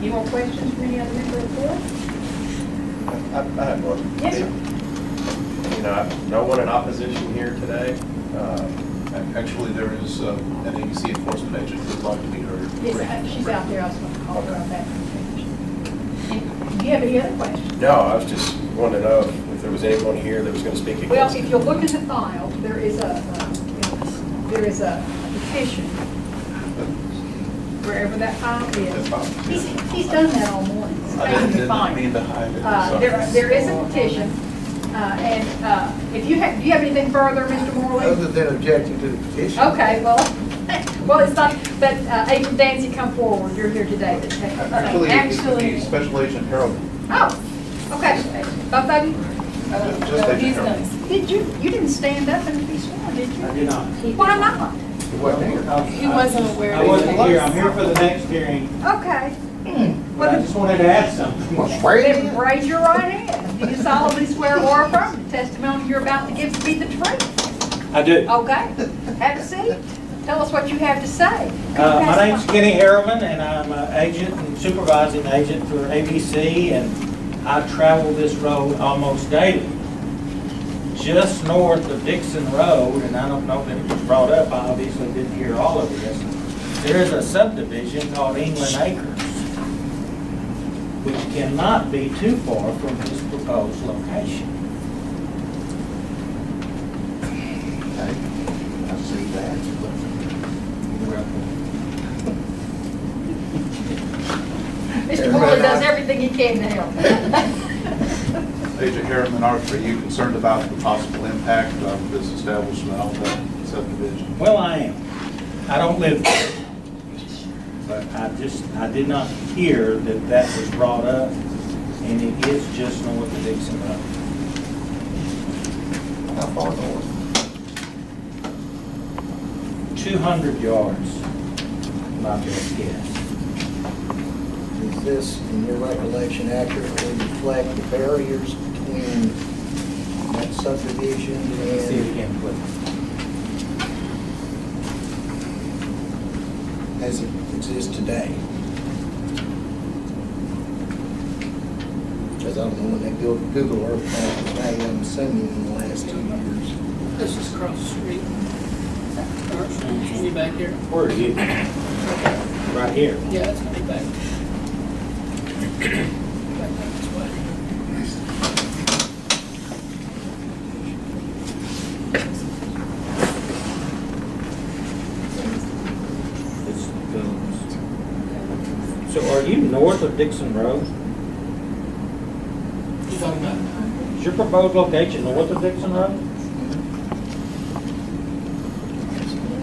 Any more questions from any other member of the board? I have one. Yes, sir. You know, no one in opposition here today. Actually, there is an ABC enforcement agent who would like to be heard. Yes, she's out there. I was going to call her on that. Do you have any other questions? No, I was just wanting to know if there was anyone here that was going to speak Well, against if it. you'll look in the file, there is a petition, wherever that file That's is. fine. He's done that all morning. It's I found the didn't file. mean to hide it. There is a petition, and if you have, do you have anything further, Mr. Morley? Other than objecting to the petition. Okay, well, it's not, but Agent Dancy, come forward, you're here today. Actually, it would be Special Agent Harold. Oh, okay, both of you? Just Agent Harold. Did you didn't stand up and be sworn, did you? I did not. Why not? He wasn't aware. I wasn't here, I'm here for the next hearing, Okay. but I just wanted to add something. Well, swear it Then in. raise your right hand. Do you solemnly swear or affirm the testimony you're about to give to be the truth? I do. Okay, have a seat. Tell us what you have to say. My name's Kenny Harriman, and I'm an agent and supervising agent for ABC, and I travel this road almost daily. Just north of Dixon Road, and I don't know that it was brought up, I obviously didn't hear all of this, there is a subdivision called England Acres, which cannot be too far from this proposed location. Okay, I see that. Mr. Morley does everything he can to help. Agent Harriman, are you concerned about the possible impact of this establishment on the subdivision? Well, I am. I don't live there. But I did not hear that that was brought up, and it is just north of Dixon Road. How far north? 200 yards, my best guess. Does this, in your recollection, accurately reflect the barriers between that subdivision Let's see if and we can put as it exists today? Because I don't know when that Google Earth map was made, I'm assuming in the last 2 years. This is across the street. You back here? Where are you? Right here. Yeah, that's gonna be back. Back this way. It's, so are you north of Dixon Road? You talking about? Is your proposed location north of Dixon Road?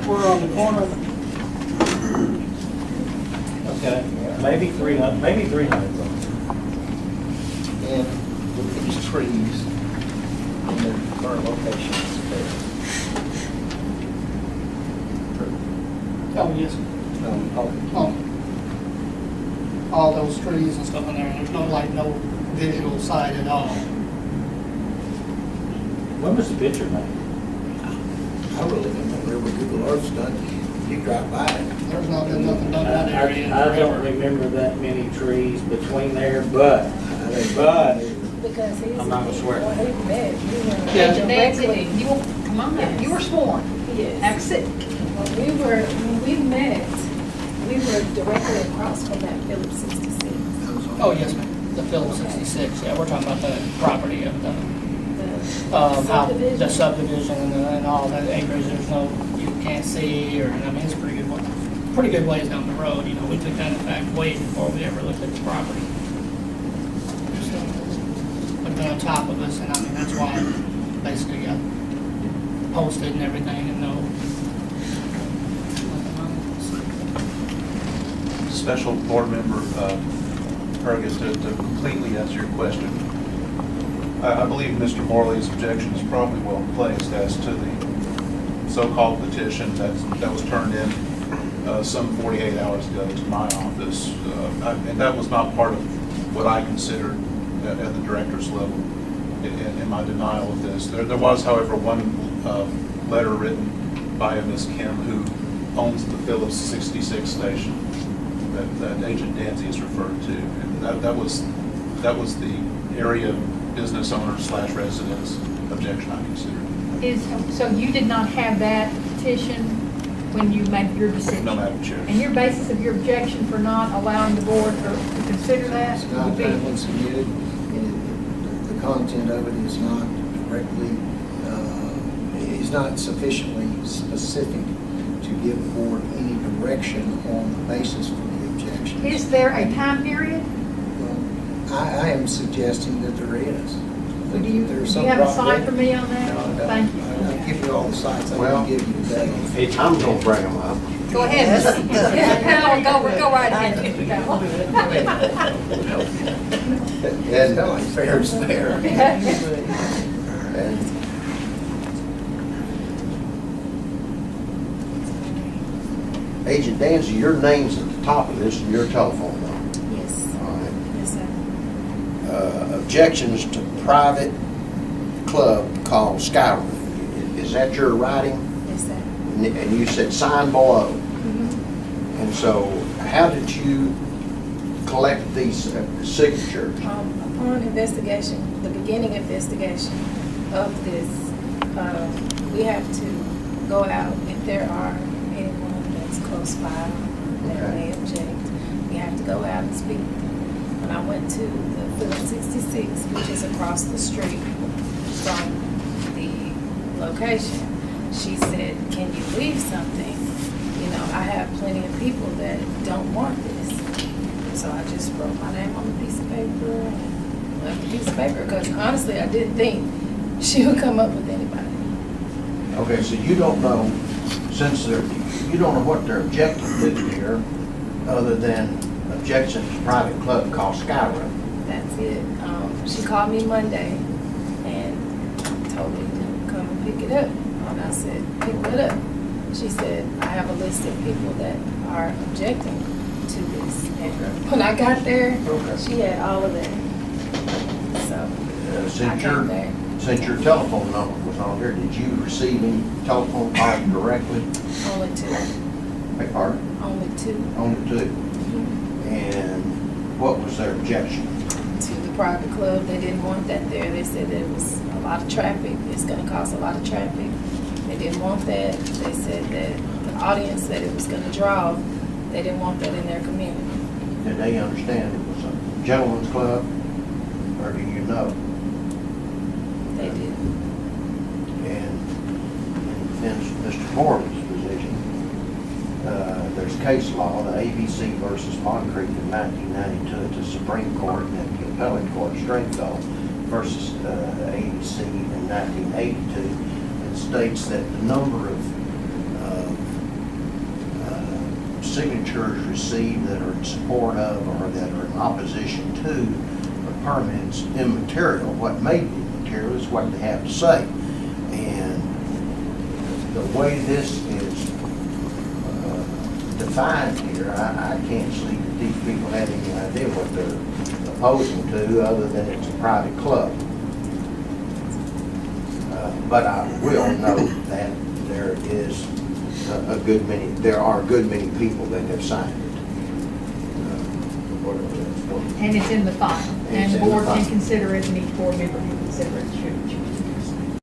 We're on the corner. Okay, maybe 300, maybe 300. And with these trees in their current locations, Oh, yes. All those trees and stuff in there, there's no, like, no visual sight at all. When was the picture made? I really don't remember where Google Earth's done. You drive by it. There's not been nothing done in that area in I don't forever. remember that many trees between there, but Because he's. I'm not gonna swear. Well, he met, you know, Yeah. Agent Dancy, directly. you will, come on, you were sworn. Have a Yes. seat. When we met, we were directly across from that Phillips 66. Oh, yes, ma'am. The Phillips 66, yeah, we're talking about the property of the, The how the subdivision. subdivision and all that acres, there's no, you can't see, or, I mean, it's a pretty good ways down the road, you know, we took that in fact way before we ever looked at the property. So, but they're on top of us, and I mean, that's why it basically got posted and everything, and no. Special Board Member Fergus, to completely answer your question, I believe Mr. Morley's objection is probably well placed as to the so-called petition that was turned in some 48 hours ago to my office. And that was not part of what I considered at the director's level in my denial of this. There was, however, one letter written by Ms. Kim, who owns the Phillips 66 station. that Agent Danzy is referred to. And that was the area business owner / residents objection I considered. So you did not have that petition when you made your decision? No, Madam Chair. And your basis of your objection for not allowing the board to consider that It's not would be? timely submitted, the content of it is not directly, is not sufficiently specific to give the board any direction on the basis for the objection. Is there a time period? I am suggesting that there is. Do you There's do some you have a problem. cite for me on No, I that? don't. Thank you. I'll give you all the sites I Well- can give you today. I'm gonna bring them up. Go ahead. Go right ahead. It's kind of like fair is fair. And Agent Danzy, your name's at the top of this and your telephone number. Yes, All right. yes, sir. Objections to private club called Skyrim. Is that your writing? Yes, sir. And you said sign below. Mhm. And so how did you collect these signatures? Upon investigation, the beginning investigation of this, we have to go out if there are anyone that's close by that Okay. may object. We have to go out and speak. When I went to the Phillips 66, which is across the street from the location, she said, "Can you leave something? You know, I have plenty of people that don't want this." So I just wrote my name on a piece of paper and left the piece of paper, because honestly, I didn't think she would come up with anybody. Okay, so you don't know, since you don't know what they're objecting to here, other than objection to private club called Skyrim. That's it. She called me Monday and told me to come and pick it up. And I said, pick what up? She said, I have a list of people that are objecting to this. And when I got there, Okay. she had all of that. So I came there. Since your telephone number was on there, did you receive any telephone calls directly? Only two. Or Only two. only two? And what was their objection? To the private club. They didn't want that there. They said there was a lot of traffic. It's gonna cause a lot of traffic. They didn't want that. They said that the audience that it was gonna draw, they didn't want that in their community. Did they understand it was a gentleman's club? Or do you know? They did. And in Mr. Morgan's position, there's case law, the ABC versus Moncrief in 1992 at the Supreme Court and at the Appellate Court, Stringfellow versus ABC in 1982. It states that the number of signatures received that are in support of or that are in opposition to a permit is immaterial. What may be immaterial is what they have to say. And the way this is defined here, I can't see that these people have any idea what they're opposing to other than it's a private club. But I will note that there is there are a good many people that have signed it. And it's in the file, It's and the in the board can file. consider it, and each board member can consider it, should you